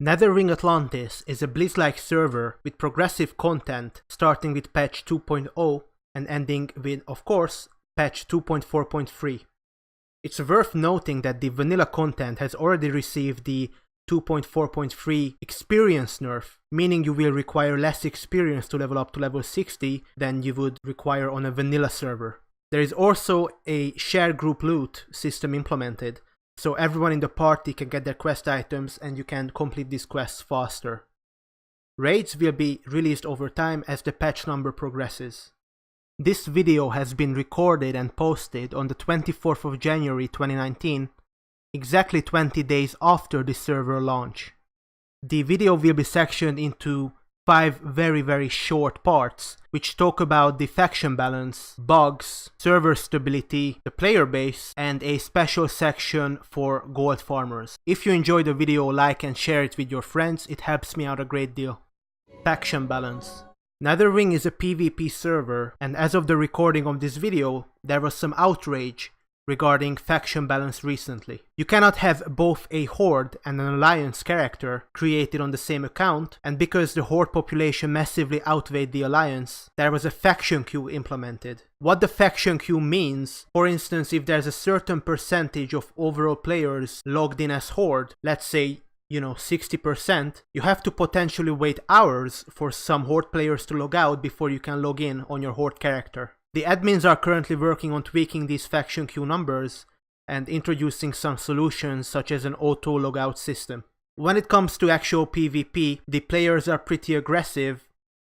Netherwing Atlantis is a Blizz-like server with progressive content starting with patch 2.0 and ending with, of course, patch 2.4.3. It's worth noting that the vanilla content has already received the 2.4.3 experience nerf, meaning you will require less experience to level up to level 60 than you would require on a vanilla server. There is also a shared group loot system implemented, so everyone in the party can get their quest items and you can complete these quests faster. Raids will be released over time as the patch number progresses. This video has been recorded and posted on the 24th of January 2019, exactly 20 days after the server launch. The video will be sectioned into 5 very short parts, which talk about the faction balance, bugs, server stability, the player base, and a special section for gold farmers. If you enjoyed the video, like and share it with your friends, it helps me out a great deal. Faction balance. Netherwing is a PvP server, and as of the recording of this video, there was some outrage regarding faction balance recently. You cannot have both a Horde and an Alliance character created on the same account, and because the Horde population massively outweighed the Alliance, there was a faction queue implemented. What the faction queue means, for instance, if there's a certain percentage of overall players logged in as Horde, let's say 60%, you have to potentially wait hours for some Horde players to log out before you can log in on your Horde character. The admins are currently working on tweaking these faction queue numbers and introducing some solutions such as an auto logout system. When it comes to actual PvP, the players are pretty aggressive,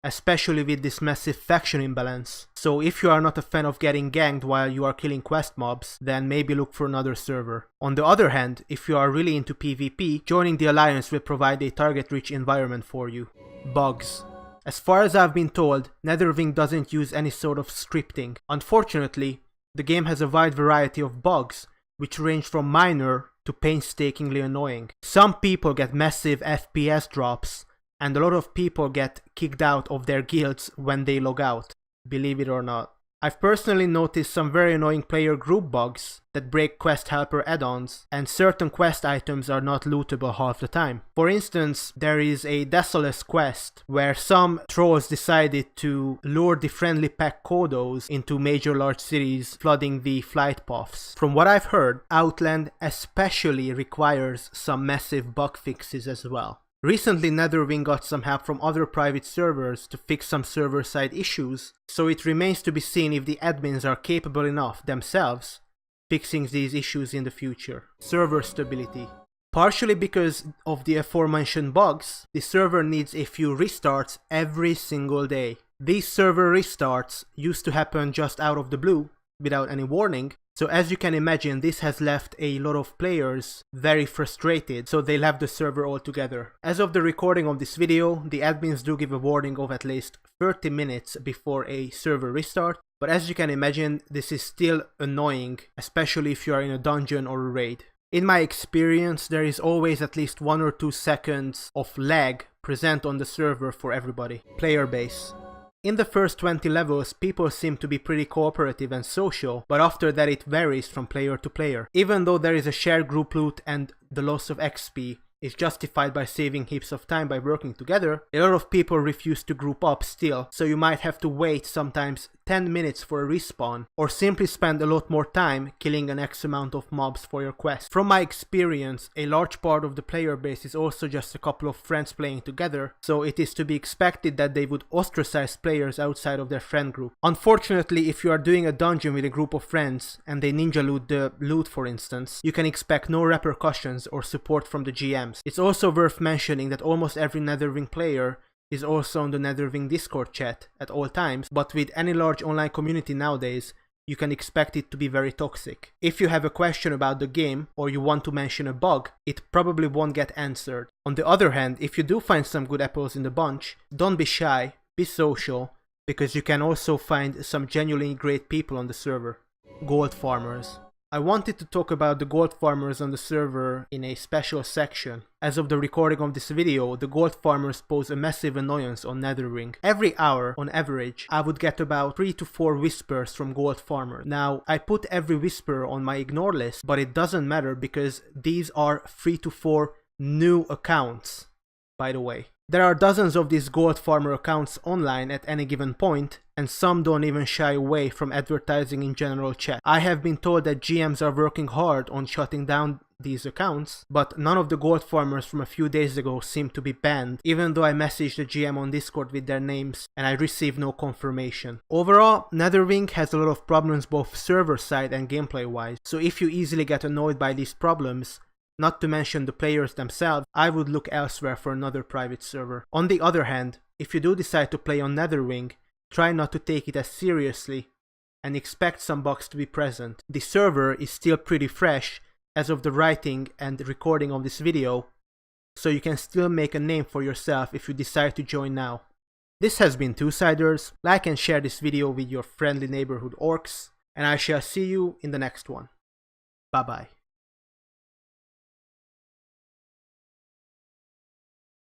especially with this massive faction imbalance. So if you are not a fan of getting ganked while you are killing quest mobs, then maybe look for another server. On the other hand, if you are really into PvP, joining the Alliance will provide a target-rich environment for you. Bugs. As far as I've been told, Netherwing doesn't use any sort of scripting. Unfortunately, the game has a wide variety of bugs, which range from minor to painstakingly annoying. Some people get massive FPS drops, and a lot of people get kicked out of their guilds when they log out, believe it or not. I've personally noticed some very annoying player group bugs that break quest helper add-ons, and certain quest items are not lootable half the time. For instance, there is a Desolus quest where some trolls decided to lure the friendly pack Kodos into major large cities, flooding the flight paths. From what I've heard, Outland especially requires some massive bug fixes as well. Recently, Netherwing got some help from other private servers to fix some server-side issues, so it remains to be seen if the admins are capable enough themselves fixing these issues in the future. Server stability. Partially because of the aforementioned bugs, the server needs a few restarts every single day. These server restarts used to happen just out of the blue, without any warning, so as you can imagine, this has left a lot of players very frustrated, so they left the server altogether. As of the recording of this video, the admins do give a warning of at least 30 minutes before a server restart, but as you can imagine, this is still annoying, especially if you are in a dungeon or a raid. In my experience, there is always at least 1 or 2 seconds of lag present on the server for everybody. Player base. In the first 20 levels, people seem to be pretty cooperative and social, but after that it varies from player to player. Even though there is a shared group loot and the loss of XP is justified by saving heaps of time by working together, a lot of people refuse to group up still, so you might have to wait sometimes 10 minutes for a respawn, or simply spend a lot more time killing an X amount of mobs for your quest. From my experience, a large part of the player base is also just a couple of friends playing together, so it is to be expected that they would ostracize players outside of their friend group. Unfortunately, if you are doing a dungeon with a group of friends and they ninja loot the loot for instance, you can expect no repercussions or support from the GMs. It's also worth mentioning that almost every Netherwing player is also on the Netherwing Discord chat at all times, but with any large online community nowadays, you can expect it to be very toxic. If you have a question about the game or you want to mention a bug, it probably won't get answered. On the other hand, if you do find some good apples in the bunch, don't be shy, be social, because you can also find some genuinely great people on the server. Gold farmers. I wanted to talk about the gold farmers on the server in a special section. As of the recording of this video, the gold farmers pose a massive annoyance on Netherwing. Every hour, on average, I would get about 3 to 4 whispers from gold farmers. Now, I put every whisper on my ignore list, but it doesn't matter because these are 3 to 4 new accounts. by the way. There are dozens of these gold farmer accounts online at any given point, and some don't even shy away from advertising in general chat. I have been told that GMs are working hard on shutting down these accounts, but none of the gold farmers from a few days ago seem to be banned, even though I messaged the GM on Discord with their names and I received no confirmation. Overall, Netherwing has a lot of problems both server side and gameplay wise, so if you easily get annoyed by these problems, not to mention the players themselves, I would look elsewhere for another private server. On the other hand, if you do decide to play on Netherwing, try not to take it as seriously and expect some bugs to be present. The server is still pretty fresh as of the writing and recording of this video, so you can still make a name for yourself if you decide to join now. This has been Two-Siders. Like and share this video with your friendly neighborhood orcs, and I shall see you in the next one. Bye bye.